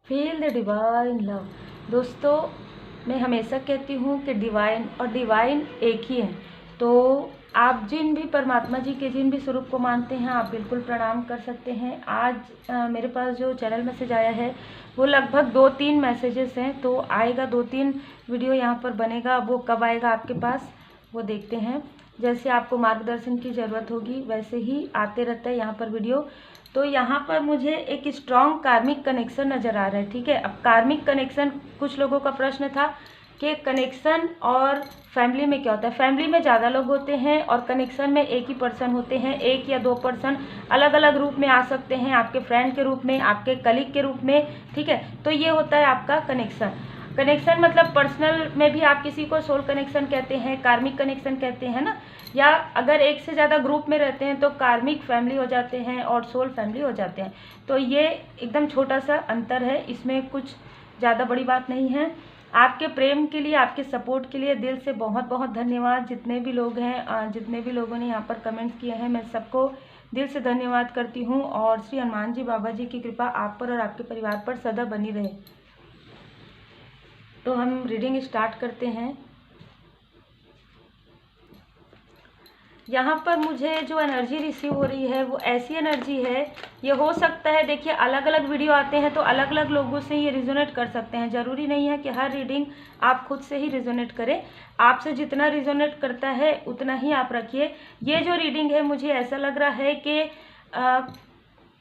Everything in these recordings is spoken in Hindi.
Feel the divine love. दोस्तों, मैं हमेशा कहती हूँ कि डिवाइन और डिवाइन एक ही है। तो आप जिन भी परमात्मा जी के जिन भी स्वरूप को मानते हैं, आप बिल्कुल प्रणाम कर सकते हैं। आज मेरे पास जो चैनल मैसेज आया है वो लगभग 2-3 मैसेजेस हैं, तो आएगा 2-3 वीडियो यहाँ पर बनेगा। वो कब आएगा आपके पास वो देखते हैं। जैसे आपको मार्गदर्शन की ज़रूरत होगी वैसे ही आते रहता है यहाँ पर वीडियो। तो यहाँ पर मुझे एक स्ट्रॉन्ग कार्मिक कनेक्शन नज़र आ रहा है। ठीक है, अब कार्मिक कनेक्शन, कुछ लोगों का प्रश्न था कि कनेक्शन और फैमिली में क्या होता है। फैमिली में ज़्यादा लोग होते हैं और कनेक्शन में एक ही पर्सन होते हैं। 1 या 2 पर्सन अलग अलग रूप में आ सकते हैं, आपके फ्रेंड के रूप में, आपके कलीग के रूप में। ठीक है, तो ये होता है आपका कनेक्शन। कनेक्शन मतलब पर्सनल में भी आप किसी को सोल कनेक्शन कहते हैं, कार्मिक कनेक्शन कहते हैं ना। या अगर एक से ज़्यादा ग्रुप में रहते हैं तो कार्मिक फैमिली हो जाते हैं और सोल फैमिली हो जाते हैं। तो ये एकदम छोटा सा अंतर है, इसमें कुछ ज़्यादा बड़ी बात नहीं है। आपके प्रेम के लिए, आपके सपोर्ट के लिए दिल से बहुत बहुत धन्यवाद। जितने भी लोग हैं, जितने भी लोगों ने यहाँ पर कमेंट्स किए हैं, मैं सबको दिल से धन्यवाद करती हूँ। और श्री हनुमान जी बाबा जी की कृपा आप पर और आपके परिवार पर सदा बनी रहे। तो हम रीडिंग स्टार्ट करते हैं। यहाँ पर मुझे जो एनर्जी रिसीव हो रही है वो ऐसी एनर्जी है, ये हो सकता है, देखिए अलग अलग वीडियो आते हैं तो अलग अलग लोगों से ये रिजोनेट कर सकते हैं। ज़रूरी नहीं है कि हर रीडिंग आप खुद से ही रिजोनेट करें। आपसे जितना रिजोनेट करता है उतना ही आप रखिए। ये जो रीडिंग है मुझे ऐसा लग रहा है कि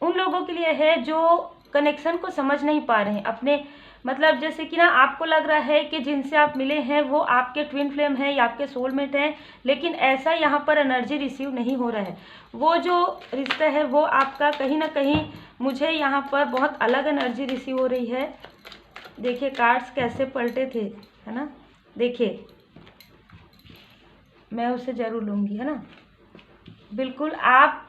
उन लोगों के लिए है जो कनेक्शन को समझ नहीं पा रहे हैं अपने, मतलब जैसे कि ना आपको लग रहा है कि जिनसे आप मिले हैं वो आपके ट्विन फ्लेम हैं या आपके सोलमेट हैं, लेकिन ऐसा यहाँ पर एनर्जी रिसीव नहीं हो रहा है। वो जो रिश्ता है वो आपका कहीं ना कहीं, मुझे यहाँ पर बहुत अलग एनर्जी रिसीव हो रही है। देखिए कार्ड्स कैसे पलटे थे, है ना। देखिए मैं उसे ज़रूर लूँगी, है ना। बिल्कुल आप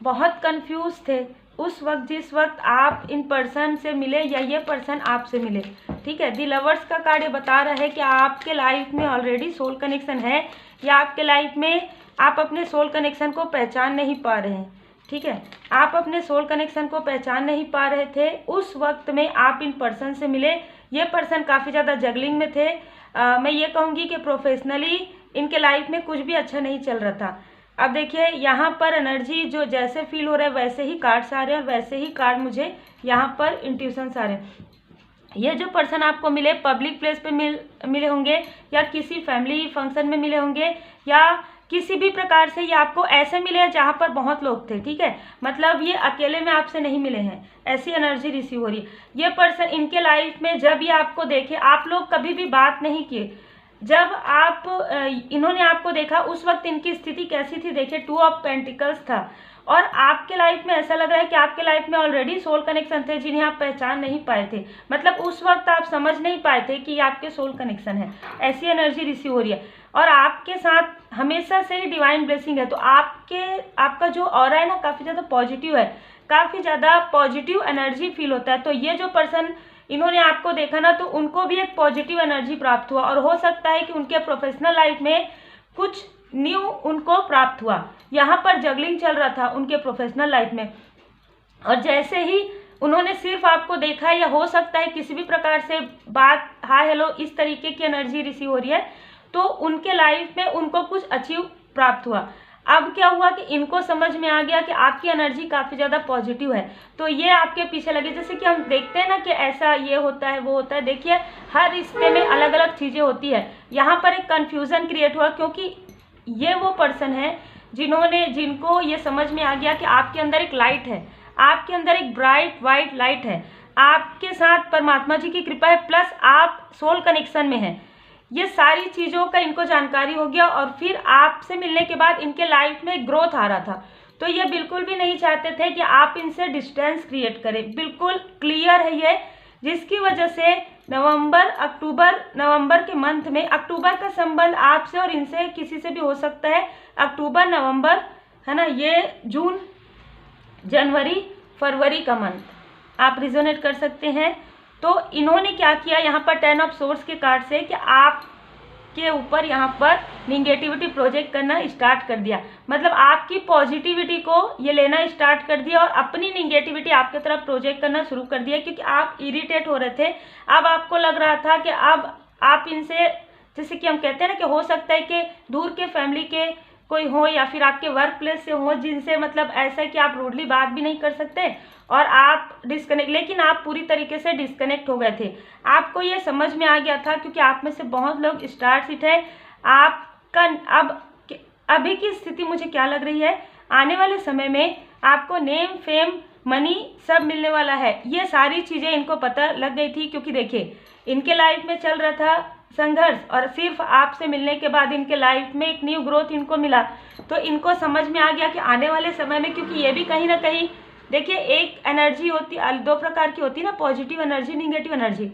बहुत कंफ्यूज थे उस वक्त, जिस वक्त आप इन पर्सन से मिले या ये पर्सन आपसे मिले। ठीक है, दी लवर्स का कार्ड ये बता रहा है कि आपके लाइफ में ऑलरेडी सोल कनेक्शन है, या आपके लाइफ में आप अपने सोल कनेक्शन को पहचान नहीं पा रहे हैं। ठीक है, आप अपने सोल कनेक्शन को पहचान नहीं पा रहे थे उस वक्त में आप इन पर्सन से मिले। ये पर्सन काफ़ी ज़्यादा जगलिंग में थे। मैं ये कहूँगी कि प्रोफेशनली इनके लाइफ में कुछ भी अच्छा नहीं चल रहा था। अब देखिए यहाँ पर एनर्जी जो जैसे फील हो रहा है वैसे ही कार्ड्स आ रहे हैं और वैसे ही कार्ड मुझे यहाँ पर इंट्यूशंस आ रहे हैं। ये जो पर्सन आपको मिले पब्लिक प्लेस पे मिले होंगे, या किसी फैमिली फंक्शन में मिले होंगे, या किसी भी प्रकार से ये आपको ऐसे मिले हैं जहाँ पर बहुत लोग थे। ठीक है, मतलब ये अकेले में आपसे नहीं मिले हैं, ऐसी एनर्जी रिसीव हो रही है। ये पर्सन इनके लाइफ में जब ये आपको देखे, आप लोग कभी भी बात नहीं किए, जब आप इन्होंने आपको देखा उस वक्त इनकी स्थिति कैसी थी। देखिए 2 ऑफ पेंटिकल्स था और आपके लाइफ में ऐसा लग रहा है कि आपके लाइफ में ऑलरेडी सोल कनेक्शन थे जिन्हें आप पहचान नहीं पाए थे। मतलब उस वक्त आप समझ नहीं पाए थे कि ये आपके सोल कनेक्शन है। ऐसी एनर्जी रिसीव हो रही है और आपके साथ हमेशा से ही डिवाइन ब्लेसिंग है। तो आपका जो ऑरा है ना काफ़ी ज़्यादा पॉजिटिव है, काफ़ी ज़्यादा पॉजिटिव एनर्जी फील होता है। तो ये जो पर्सन इन्होंने आपको देखा ना, तो उनको भी एक पॉजिटिव एनर्जी प्राप्त हुआ और हो सकता है कि उनके प्रोफेशनल लाइफ में कुछ न्यू उनको प्राप्त हुआ। यहाँ पर जगलिंग चल रहा था उनके प्रोफेशनल लाइफ में, और जैसे ही उन्होंने सिर्फ आपको देखा, या हो सकता है किसी भी प्रकार से बात, हाय हेलो, इस तरीके की एनर्जी रिसीव हो रही है, तो उनके लाइफ में उनको कुछ अचीव प्राप्त हुआ। अब क्या हुआ कि इनको समझ में आ गया कि आपकी एनर्जी काफ़ी ज़्यादा पॉजिटिव है, तो ये आपके पीछे लगे। जैसे कि हम देखते हैं ना कि ऐसा ये होता है वो होता है। देखिए हर रिश्ते में अलग अलग चीज़ें होती है। यहाँ पर एक कन्फ्यूज़न क्रिएट हुआ क्योंकि ये वो पर्सन है जिनको ये समझ में आ गया कि आपके अंदर एक लाइट है, आपके अंदर एक ब्राइट वाइट लाइट है, आपके साथ परमात्मा जी की कृपा है, प्लस आप सोल कनेक्शन में हैं। ये सारी चीज़ों का इनको जानकारी हो गया और फिर आपसे मिलने के बाद इनके लाइफ में ग्रोथ आ रहा था। तो ये बिल्कुल भी नहीं चाहते थे कि आप इनसे डिस्टेंस क्रिएट करें। बिल्कुल क्लियर है ये, जिसकी वजह से नवंबर के मंथ में, अक्टूबर का संबंध आपसे और इनसे किसी से भी हो सकता है, अक्टूबर नवंबर, है ना, ये जून जनवरी फरवरी का मंथ आप रिजोनेट कर सकते हैं। तो इन्होंने क्या किया यहाँ पर 10 ऑफ सोर्स के कार्ड से कि के ऊपर यहाँ पर निगेटिविटी प्रोजेक्ट करना स्टार्ट कर दिया। मतलब आपकी पॉजिटिविटी को ये लेना स्टार्ट कर दिया और अपनी निगेटिविटी आपके तरफ प्रोजेक्ट करना शुरू कर दिया, क्योंकि आप इरिटेट हो रहे थे। अब आपको लग रहा था कि अब आप इनसे, जैसे कि हम कहते हैं ना कि हो सकता है कि दूर के फैमिली के कोई हो या फिर आपके वर्क प्लेस से हो, जिनसे मतलब ऐसा है कि आप रूडली बात भी नहीं कर सकते और आप डिस्कनेक्ट, लेकिन आप पूरी तरीके से डिस्कनेक्ट हो गए थे। आपको ये समझ में आ गया था, क्योंकि आप में से बहुत लोग स्टार सीट है। आपका अब अभी की स्थिति मुझे क्या लग रही है, आने वाले समय में आपको नेम, फेम, मनी सब मिलने वाला है। ये सारी चीज़ें इनको पता लग गई थी, क्योंकि देखिए इनके लाइफ में चल रहा था संघर्ष, और सिर्फ आपसे मिलने के बाद इनके लाइफ में एक न्यू ग्रोथ इनको मिला। तो इनको समझ में आ गया कि आने वाले समय में, क्योंकि ये भी कहीं ना कहीं देखिए एक एनर्जी होती, दो प्रकार की होती है ना, positive energy, negative energy.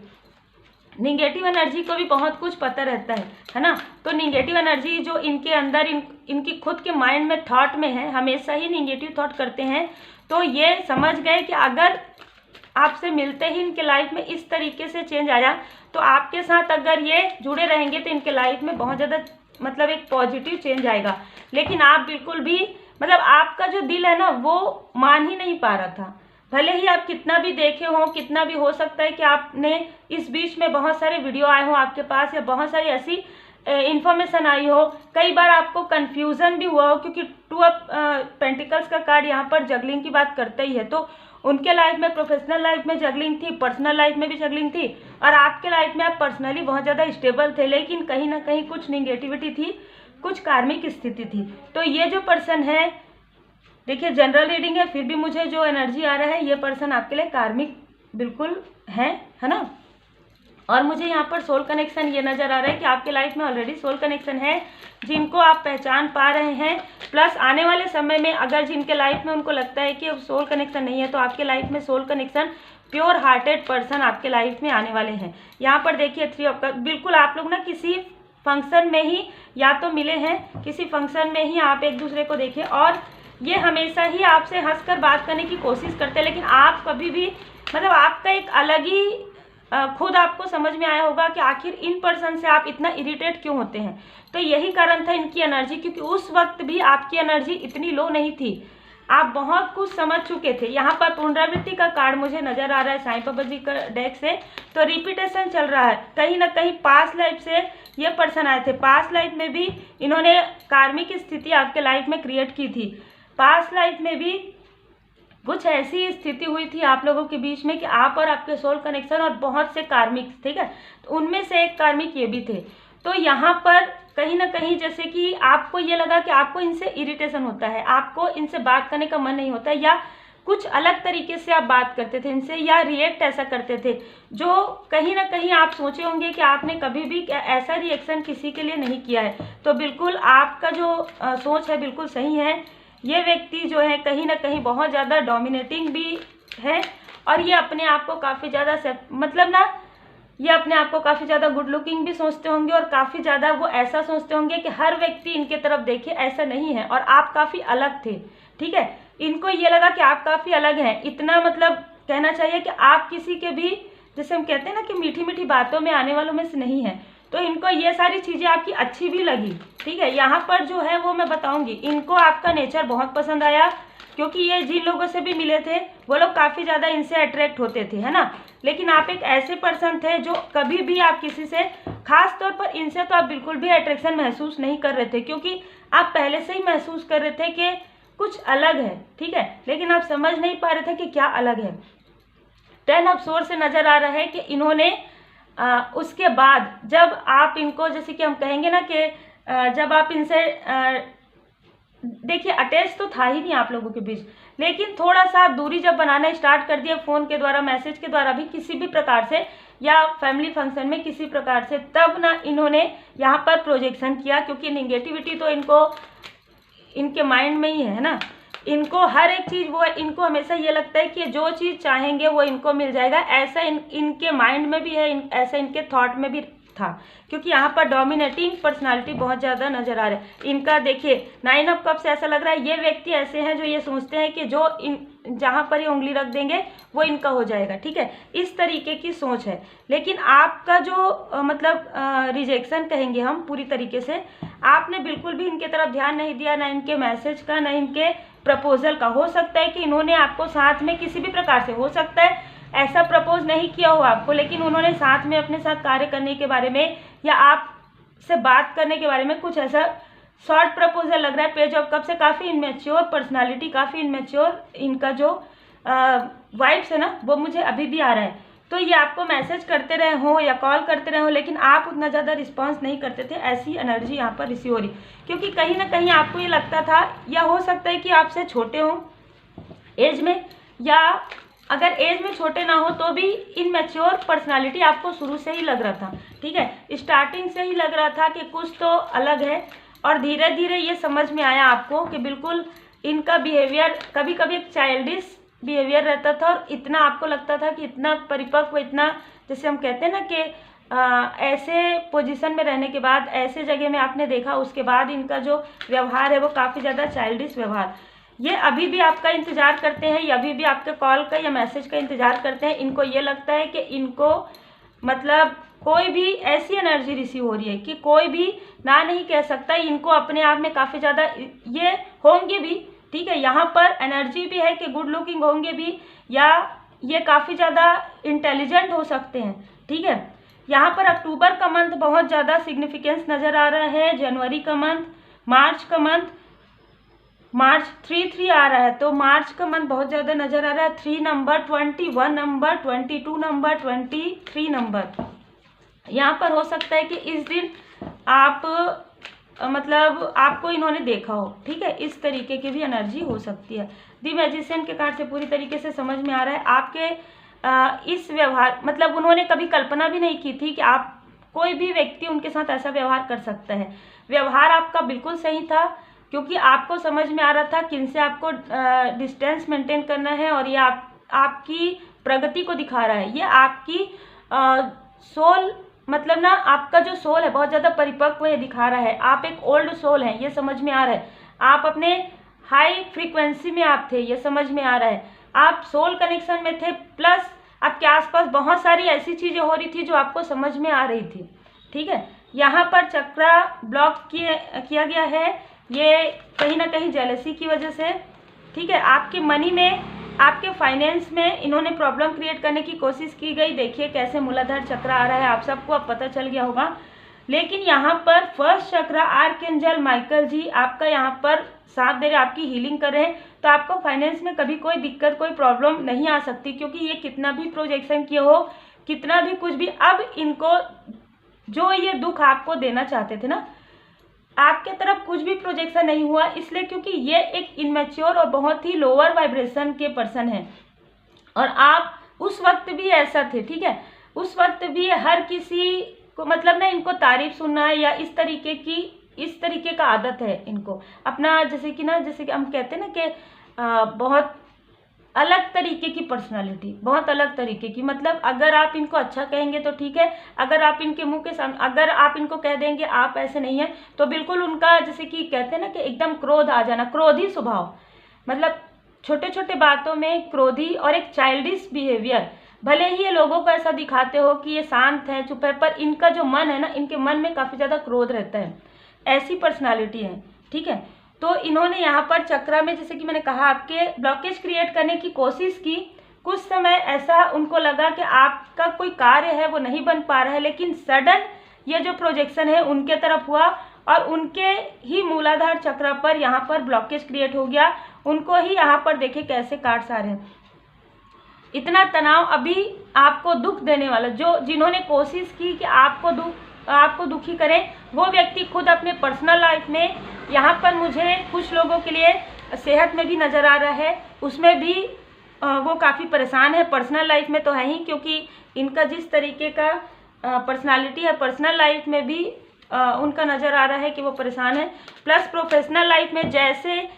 Negative energy को भी बहुत कुछ पता रहता है ना। तो निगेटिव एनर्जी जो इनके अंदर इनकी खुद के माइंड में, थॉट में है, हमेशा ही निगेटिव थॉट करते हैं। तो ये समझ गए कि अगर आपसे मिलते ही इनके लाइफ में इस तरीके से चेंज आया, तो आपके साथ अगर ये जुड़े रहेंगे तो इनके लाइफ में बहुत ज़्यादा मतलब एक पॉजिटिव चेंज आएगा। लेकिन आप बिल्कुल भी, मतलब आपका जो दिल है ना वो मान ही नहीं पा रहा था। भले ही आप कितना भी देखे हो, कितना भी हो सकता है कि आपने इस बीच में बहुत सारे वीडियो आए हो आपके पास, या बहुत सारी ऐसी इन्फॉर्मेशन आई हो, कई बार आपको कन्फ्यूज़न भी हुआ हो, क्योंकि 2 ऑफ पेंटिकल्स का कार्ड यहाँ पर जगलिंग की बात करता ही है। तो उनके लाइफ में, प्रोफेशनल लाइफ में जगलिंग थी, पर्सनल लाइफ में भी जगलिंग थी, और आपके लाइफ में आप पर्सनली बहुत ज़्यादा स्टेबल थे, लेकिन कहीं ना कहीं कुछ निगेटिविटी थी, कुछ कार्मिक स्थिति थी। तो ये जो पर्सन है, देखिए जनरल रीडिंग है, फिर भी मुझे जो एनर्जी आ रहा है, ये पर्सन आपके लिए कार्मिक बिल्कुल है ना। और मुझे यहाँ पर सोल कनेक्शन ये नज़र आ रहा है कि आपके लाइफ में ऑलरेडी सोल कनेक्शन है, जिनको आप पहचान पा रहे हैं। प्लस आने वाले समय में अगर जिनके लाइफ में उनको लगता है कि सोल कनेक्शन नहीं है, तो आपके लाइफ में soul connection, pure hearted person आपके लाइफ में आने वाले हैं। यहाँ पर देखिए 3 ऑफ कप्स, बिल्कुल आप लोग ना किसी फंक्शन में ही या तो मिले हैं, किसी फंक्शन में ही आप एक दूसरे को देखें, और ये हमेशा ही आपसे हंसकर बात करने की कोशिश करते हैं, लेकिन आप कभी भी, मतलब आपका एक अलग ही खुद आपको समझ में आया होगा कि आखिर इन पर्सन से आप इतना इरिटेट क्यों होते हैं। तो यही कारण था इनकी एनर्जी, क्योंकि उस वक्त भी आपकी एनर्जी इतनी लो नहीं थी, आप बहुत कुछ समझ चुके थे। यहाँ पर पुनरावृत्ति का कार्ड मुझे नजर आ रहा है साईं बाबा जी का डेक से, तो रिपीटेशन चल रहा है। कहीं ना कहीं पास्ट लाइफ से ये पर्सन आए थे, पास्ट लाइफ में भी इन्होंने कार्मिक स्थिति आपके लाइफ में क्रिएट की थी। पास्ट लाइफ में भी कुछ ऐसी स्थिति हुई थी आप लोगों के बीच में कि आप और आपके सोल कनेक्शन और बहुत से कार्मिक, ठीक है, तो उनमें से एक कार्मिक ये भी थे। तो यहाँ पर कहीं ना कहीं जैसे कि आपको ये लगा कि आपको इनसे इरिटेशन होता है, आपको इनसे बात करने का मन नहीं होता, या कुछ अलग तरीके से आप बात करते थे इनसे, या रिएक्ट ऐसा करते थे, जो कहीं ना कहीं आप सोचे होंगे कि आपने कभी भी ऐसा रिएक्शन किसी के लिए नहीं किया है। तो बिल्कुल आपका जो सोच है बिल्कुल सही है। ये व्यक्ति जो है कहीं ना कहीं बहुत ज़्यादा डोमिनेटिंग भी है, और ये अपने आप को काफ़ी ज़्यादा मतलब ना, ये अपने आप को काफ़ी ज़्यादा गुड लुकिंग भी सोचते होंगे, और काफ़ी ज़्यादा वो ऐसा सोचते होंगे कि हर व्यक्ति इनके तरफ देखे, ऐसा नहीं है, और आप काफ़ी अलग थे, ठीक है। इनको ये लगा कि आप काफ़ी अलग हैं, इतना मतलब कहना चाहिए कि आप किसी के भी, जैसे हम कहते हैं ना कि मीठी मीठी बातों में आने वालों में से नहीं है। तो इनको ये सारी चीज़ें आपकी अच्छी भी लगी, ठीक है। यहाँ पर जो है वो मैं बताऊंगी, इनको आपका नेचर बहुत पसंद आया, क्योंकि ये जिन लोगों से भी मिले थे वो लोग काफ़ी ज़्यादा इनसे अट्रैक्ट होते थे, है ना। लेकिन आप एक ऐसे पर्सन थे जो कभी भी आप किसी से, खास तौर पर इनसे तो आप बिल्कुल भी अट्रैक्शन महसूस नहीं कर रहे थे, क्योंकि आप पहले से ही महसूस कर रहे थे कि कुछ अलग है, ठीक है, लेकिन आप समझ नहीं पा रहे थे कि क्या अलग है। 10 ऑफ सोर्स से नज़र आ रहा है कि इन्होंने उसके बाद जब आप इनको, जैसे कि हम कहेंगे ना कि जब आप इनसे देखिए अटैच तो था ही नहीं आप लोगों के बीच, लेकिन थोड़ा सा आप दूरी जब बनाना स्टार्ट कर दिया, फ़ोन के द्वारा, मैसेज के द्वारा भी, किसी भी प्रकार से, या फैमिली फंक्शन में किसी प्रकार से, तब ना इन्होंने यहाँ पर प्रोजेक्शन किया, क्योंकि निगेटिविटी तो इनको इनके माइंड में ही है ना। इनको हर एक चीज़, वो इनको हमेशा ये लगता है कि जो चीज़ चाहेंगे वो इनको मिल जाएगा, ऐसा इनके माइंड में भी है, ऐसा इनके थॉट में भी था, क्योंकि यहाँ पर डोमिनेटिंग पर्सनालिटी बहुत ज़्यादा नजर आ रहा है। इनका देखिए 9 ऑफ कप्स, ऐसा लग रहा है ये व्यक्ति ऐसे हैं जो ये सोचते हैं कि जो जहाँ पर ये उंगली रख देंगे वो इनका हो जाएगा, ठीक है, इस तरीके की सोच है। लेकिन आपका जो मतलब रिजेक्शन कहेंगे हम पूरी तरीके से, आपने बिल्कुल भी इनके तरफ ध्यान नहीं दिया, ना इनके मैसेज का, ना इनके प्रपोजल का। हो सकता है कि इन्होंने आपको साथ में किसी भी प्रकार से, हो सकता है ऐसा प्रपोज नहीं किया हो आपको, लेकिन उन्होंने साथ में अपने साथ कार्य करने के बारे में या आपसे बात करने के बारे में कुछ ऐसा शॉर्ट प्रपोजल लग रहा है। पेज ऑफ कप से काफ़ी इनमेच्योर पर्सनालिटी, काफ़ी इनमेच्योर इनका जो वाइब्स है ना, वो मुझे अभी भी आ रहा है। तो ये आपको मैसेज करते रहे हो या कॉल करते रहे हो, लेकिन आप उतना ज़्यादा रिस्पॉन्स नहीं करते थे, ऐसी एनर्जी यहाँ पर रिसीव हो रही, क्योंकि कहीं ना कहीं आपको ये लगता था, या हो सकता है कि आपसे छोटे हों एज में, या अगर एज में छोटे ना हो तो भी इनमेच्योर पर्सनालिटी आपको शुरू से ही लग रहा था, ठीक है, स्टार्टिंग से ही लग रहा था कि कुछ तो अलग है। और धीरे धीरे ये समझ में आया आपको कि बिल्कुल इनका बिहेवियर कभी कभी एक चाइल्डिश बिहेवियर रहता था, और इतना आपको लगता था कि इतना परिपक्व, इतना जैसे हम कहते हैं ना कि ऐसे पोजीशन में रहने के बाद, ऐसे जगह में आपने देखा, उसके बाद इनका जो व्यवहार है वो काफ़ी ज़्यादा चाइल्डिश व्यवहार। ये अभी भी आपका इंतज़ार करते हैं, या अभी भी आपके कॉल का या मैसेज का इंतज़ार करते हैं। इनको ये लगता है कि इनको मतलब कोई भी ऐसी एनर्जी रिसीव हो रही है कि कोई भी ना नहीं कह सकता। इनको अपने आप में काफ़ी ज़्यादा ये होंगे भी, ठीक है, यहाँ पर एनर्जी भी है कि गुड लुकिंग होंगे भी, या ये काफ़ी ज़्यादा इंटेलिजेंट हो सकते हैं, ठीक है। यहाँ पर अक्टूबर का मंथ बहुत ज़्यादा सिग्निफिकेंस नज़र आ रहा है, जनवरी का मंथ, मार्च का मंथ, मार्च 3 आ रहा है, तो मार्च का मंथ बहुत ज़्यादा नज़र आ रहा है। 3 नंबर, 21 नंबर, 22 नंबर, 23 नंबर, यहाँ पर हो सकता है कि इस दिन आप मतलब आपको इन्होंने देखा हो, ठीक है, इस तरीके की भी एनर्जी हो सकती है। दी मैजिशियन के कार्ड से पूरी तरीके से समझ में आ रहा है आपके इस व्यवहार, मतलब उन्होंने कभी कल्पना भी नहीं की थी कि आप कोई भी व्यक्ति उनके साथ ऐसा व्यवहार कर सकता है। व्यवहार आपका बिल्कुल सही था, क्योंकि आपको समझ में आ रहा था किनसे आपको डिस्टेंस मेंटेन करना है, और ये आपकी प्रगति को दिखा रहा है। ये आपकी सोल, मतलब ना आपका जो सोल है बहुत ज़्यादा परिपक्व है दिखा रहा है। आप एक ओल्ड सोल हैं, ये समझ में आ रहा है। आप अपने हाई फ्रीक्वेंसी में आप थे, ये समझ में आ रहा है। आप सोल कनेक्शन में थे, प्लस आपके आसपास बहुत सारी ऐसी चीज़ें हो रही थी जो आपको समझ में आ रही थी, ठीक है। यहाँ पर चक्रा ब्लॉक किया गया है, ये कहीं ना कहीं जेलसी की वजह से, ठीक है। आपके मनी में, आपके फाइनेंस में इन्होंने प्रॉब्लम क्रिएट करने की कोशिश की गई। देखिए कैसे मूलाधार चक्र आ रहा है, आप सबको अब पता चल गया होगा। लेकिन यहाँ पर फर्स्ट चक्र आर्कएंजल माइकल जी आपका यहाँ पर साथ दे रहे, आपकी हीलिंग कर रहे हैं, तो आपको फाइनेंस में कभी कोई दिक्कत, कोई प्रॉब्लम नहीं आ सकती, क्योंकि ये कितना भी प्रोजेक्शन किए हो, कितना भी कुछ भी, अब इनको जो ये दुख आपको देना चाहते थे ना, आपके तरफ कुछ भी प्रोजेक्शन नहीं हुआ, इसलिए क्योंकि ये एक इनमेच्योर और बहुत ही लोअर वाइब्रेशन के पर्सन हैं। और आप उस वक्त भी ऐसा थे, ठीक है, उस वक्त भी हर किसी को मतलब ना इनको तारीफ सुनना है, या इस तरीके का आदत है इनको अपना, जैसे कि हम कहते हैं ना कि बहुत अलग तरीके की पर्सनालिटी, बहुत अलग तरीके की, मतलब अगर आप इनको अच्छा कहेंगे तो ठीक है, अगर आप इनके मुंह के सामने अगर आप इनको कह देंगे आप ऐसे नहीं हैं, तो बिल्कुल उनका जैसे कि कहते हैं ना कि एकदम क्रोध आ जाना, क्रोधी स्वभाव, मतलब छोटे छोटे बातों में क्रोधी और एक चाइल्डिश बिहेवियर। भले ही ये लोगों को ऐसा दिखाते हो कि ये शांत है, चुप है, पर इनका जो मन है ना, इनके मन में काफ़ी ज़्यादा क्रोध रहता है, ऐसी पर्सनालिटी है, ठीक है। तो इन्होंने यहाँ पर चक्रा में, जैसे कि मैंने कहा, आपके ब्लॉकेज क्रिएट करने की कोशिश की। कुछ समय ऐसा उनको लगा कि आपका कोई कार्य है वो नहीं बन पा रहा है, लेकिन सडन ये जो प्रोजेक्शन है उनके तरफ हुआ, और उनके ही मूलाधार चक्र पर यहाँ पर ब्लॉकेज क्रिएट हो गया। उनको ही यहाँ पर देखे कैसे कार्ड्स आ रहे हैं, इतना तनाव अभी आपको दुख देने वाला, जिन्होंने कोशिश की कि आपको दुखी करें, वो व्यक्ति खुद अपने पर्सनल लाइफ में, यहाँ पर मुझे कुछ लोगों के लिए सेहत में भी नज़र आ रहा है, उसमें भी वो काफ़ी परेशान है। पर्सनल लाइफ में तो है ही, क्योंकि इनका जिस तरीके का पर्सनालिटी है, पर्सनल लाइफ में भी उनका नज़र आ रहा है कि वो परेशान है। प्लस प्रोफेशनल लाइफ में जैसे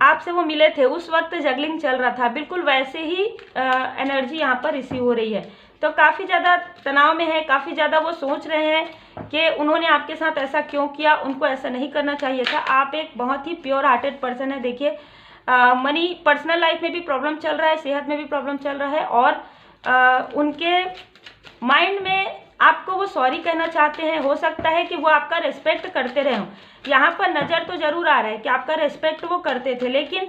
आपसे वो मिले थे उस वक्त जगलिंग चल रहा था, बिल्कुल वैसे ही एनर्जी यहाँ पर रिसीव हो रही है। तो काफ़ी ज़्यादा तनाव में है, काफ़ी ज़्यादा वो सोच रहे हैं कि उन्होंने आपके साथ ऐसा क्यों किया, उनको ऐसा नहीं करना चाहिए था। आप एक बहुत ही प्योर हार्टेड पर्सन है। देखिए मनी, पर्सनल लाइफ में भी प्रॉब्लम चल रहा है, सेहत में भी प्रॉब्लम चल रहा है, और उनके माइंड में आपको वो सॉरी कहना चाहते हैं। हो सकता है कि वो आपका रिस्पेक्ट करते रहे हों। यहाँ पर नज़र तो ज़रूर आ रहा है कि आपका रिस्पेक्ट वो करते थे, लेकिन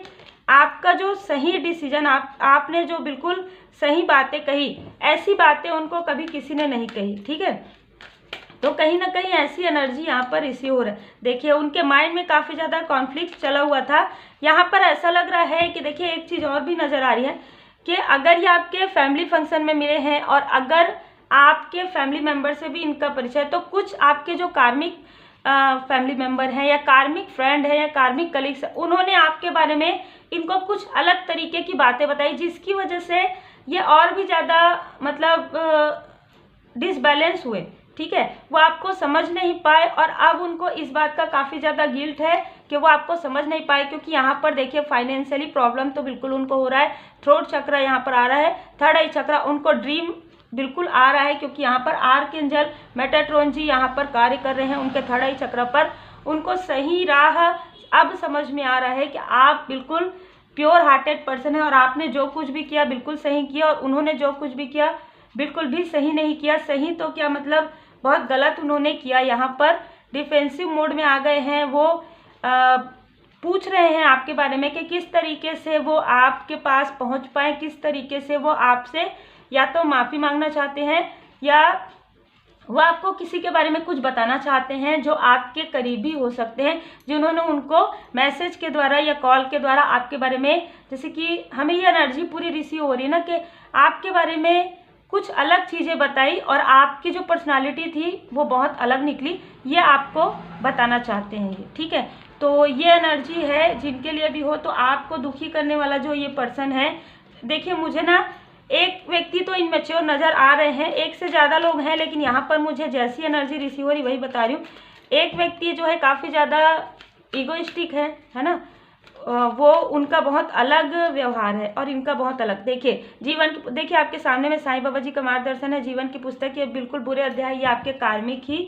आपका जो सही डिसीजन, आपने जो बिल्कुल सही बातें कही, ऐसी बातें उनको कभी किसी ने नहीं कही। ठीक है, तो कहीं ना कहीं ऐसी एनर्जी यहाँ पर रिसीव हो रहा है। देखिए उनके माइंड में काफ़ी ज़्यादा कॉन्फ्लिक्ट चला हुआ था। यहाँ पर ऐसा लग रहा है कि देखिए एक चीज़ और भी नज़र आ रही है कि अगर ये आपके फैमिली फंक्शन में मिले हैं और अगर आपके फैमिली मेम्बर से भी इनका परिचय, तो कुछ आपके जो कार्मिक फैमिली मेम्बर हैं या कार्मिक फ्रेंड है या कार्मिक कलीग्स, उन्होंने आपके बारे में इनको कुछ अलग तरीके की बातें बताई, जिसकी वजह से ये और भी ज़्यादा मतलब डिसबैलेंस हुए। ठीक है, वो आपको समझ नहीं पाए और अब उनको इस बात का काफ़ी ज़्यादा गिल्ट है कि वो आपको समझ नहीं पाए, क्योंकि यहाँ पर देखिए फाइनेंशियली प्रॉब्लम तो बिल्कुल उनको हो रहा है। थ्रोट चक्र यहाँ पर आ रहा है, थर्ड आई चक्र, उनको ड्रीम बिल्कुल आ रहा है, क्योंकि यहाँ पर आर्कएंजल मेटाट्रॉन जी यहाँ पर कार्य कर रहे हैं उनके थर्ड आई चक्र पर। उनको सही राह अब समझ में आ रहा है कि आप बिल्कुल प्योर हार्टेड पर्सन है और आपने जो कुछ भी किया बिल्कुल सही किया, और उन्होंने जो कुछ भी किया बिल्कुल भी सही नहीं किया। सही तो क्या मतलब बहुत गलत उन्होंने किया। यहाँ पर डिफेंसिव मोड में आ गए हैं वो, पूछ रहे हैं आपके बारे में कि किस तरीके से वो आपके पास पहुँच पाए, किस तरीके से वो आपसे या तो माफ़ी मांगना चाहते हैं या वो आपको किसी के बारे में कुछ बताना चाहते हैं जो आपके करीबी हो सकते हैं, जिन्होंने उनको मैसेज के द्वारा या कॉल के द्वारा आपके बारे में, जैसे कि हमें ये एनर्जी पूरी रिसीव हो रही है ना कि आपके बारे में कुछ अलग चीज़ें बताई और आपकी जो पर्सनालिटी थी वो बहुत अलग निकली, ये आपको बताना चाहते हैं ये। ठीक है, तो ये एनर्जी है जिनके लिए भी हो, तो आपको दुखी करने वाला जो ये पर्सन है, देखिए मुझे ना एक व्यक्ति तो इनमेच्योर नज़र आ रहे हैं, एक से ज़्यादा लोग हैं, लेकिन यहाँ पर मुझे जैसी एनर्जी रिसीव हो रही वही बता रही हूँ। एक व्यक्ति जो है काफ़ी ज़्यादा ईगोइस्टिक है ना, वो उनका बहुत अलग व्यवहार है और इनका बहुत अलग। देखिए जीवन, देखिए आपके सामने में साईं बाबा जी का मार्गदर्शन है, जीवन की पुस्तक, ये बिल्कुल बुरे अध्याय ये आपके कार्मिक ही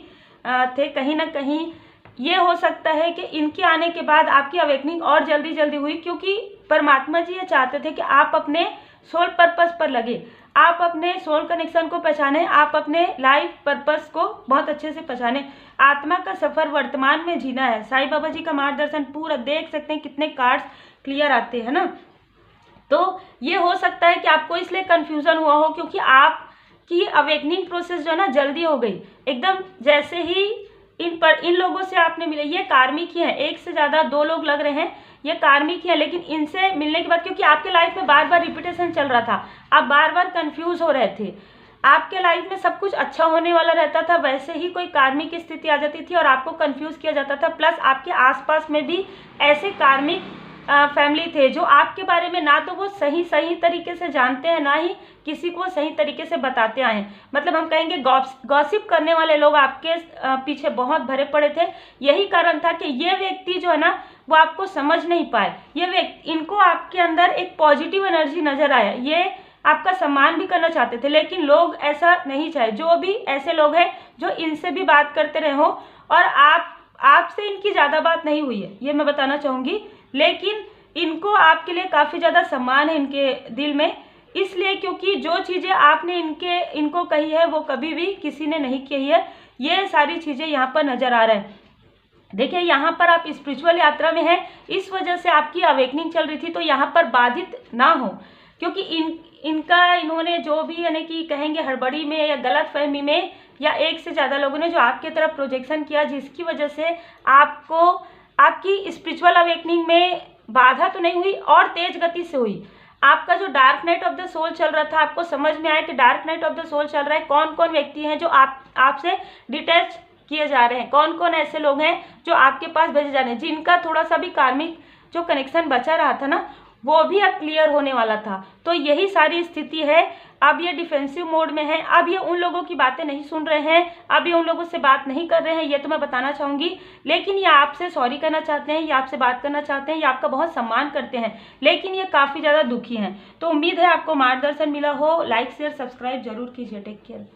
थे। कहीं ना कहीं ये हो सकता है कि इनके आने के बाद आपकी अवेकनिंग और जल्दी हुई, क्योंकि परमात्मा जी ये चाहते थे कि आप अपने सोल पर्पस पर लगे, आप अपने सोल कनेक्शन को पहचाने, आप अपने लाइफ पर्पस को बहुत अच्छे से पहचाने। आत्मा का सफ़र वर्तमान में जीना है। साईं बाबा जी का मार्गदर्शन पूरा देख सकते हैं, कितने कार्ड्स क्लियर आते हैं ना। तो ये हो सकता है कि आपको इसलिए कन्फ्यूज़न हुआ हो क्योंकि आपकी अवेकनिंग प्रोसेस जो है ना जल्दी हो गई एकदम। जैसे ही इन लोगों से आपने मिले, ये कार्मिक ही हैं, एक से ज़्यादा 2 लोग लग रहे हैं, ये कार्मिक है, लेकिन इनसे मिलने के बाद क्योंकि आपके लाइफ में बार बार रिपीटेशन चल रहा था, आप बार बार कंफ्यूज हो रहे थे, आपके लाइफ में सब कुछ अच्छा होने वाला रहता था, वैसे ही कोई कार्मिक स्थिति आ जाती थी और आपको कंफ्यूज किया जाता था। प्लस आपके आसपास में भी ऐसे कार्मिक फैमिली थे जो आपके बारे में ना तो वो सही तरीके से जानते हैं, ना ही किसी को सही तरीके से बताते आए हैं। मतलब हम कहेंगे गॉसिप करने वाले लोग आपके पीछे बहुत भरे पड़े थे। यही कारण था कि ये व्यक्ति जो है ना वो आपको समझ नहीं पाए। ये व्यक्ति, इनको आपके अंदर एक पॉजिटिव एनर्जी नजर आया, ये आपका सम्मान भी करना चाहते थे, लेकिन लोग ऐसा नहीं चाहे। जो भी ऐसे लोग हैं जो इनसे भी बात करते रहे हो और आपसे इनकी ज़्यादा बात नहीं हुई है, ये मैं बताना चाहूँगी, लेकिन इनको आपके लिए काफ़ी ज़्यादा सम्मान है इनके दिल में, इसलिए क्योंकि जो चीज़ें आपने इनको कही है वो कभी भी किसी ने नहीं कही है। ये सारी चीज़ें यहाँ पर नज़र आ रहा है। देखिए यहाँ पर आप स्पिरिचुअल यात्रा में हैं, इस वजह से आपकी अवेकनिंग चल रही थी, तो यहाँ पर बाधित ना हो, क्योंकि इन्होंने जो भी यानी कि कहेंगे हड़बड़ी में या गलत फहमी में या एक से ज़्यादा लोगों ने जो आपके तरफ प्रोजेक्शन किया, जिसकी वजह से आपको आपकी स्पिरिचुअल अवेकनिंग में बाधा तो नहीं हुई और तेज गति से हुई। आपका जो dark night of the soul चल रहा था, आपको समझ में आया कि dark night of the soul चल रहा है, कौन कौन व्यक्ति हैं जो आपसे डिटैच किए जा रहे हैं, कौन कौन ऐसे लोग हैं जो आपके पास भेजे जा रहे हैं, जिनका थोड़ा सा भी कार्मिक जो कनेक्शन बचा रहा था ना, वो भी अब क्लियर होने वाला था। तो यही सारी स्थिति है। अब ये डिफेंसिव मोड में है, अब ये उन लोगों की बातें नहीं सुन रहे हैं, अब ये उन लोगों से बात नहीं कर रहे हैं, ये तो मैं बताना चाहूँगी। लेकिन ये आपसे सॉरी करना चाहते हैं, ये आपसे बात करना चाहते हैं, ये आपका बहुत सम्मान करते हैं, लेकिन ये काफ़ी ज़्यादा दुखी हैं। तो उम्मीद है आपको मार्गदर्शन मिला हो। लाइक शेयर सब्सक्राइब जरूर कीजिए। Take care.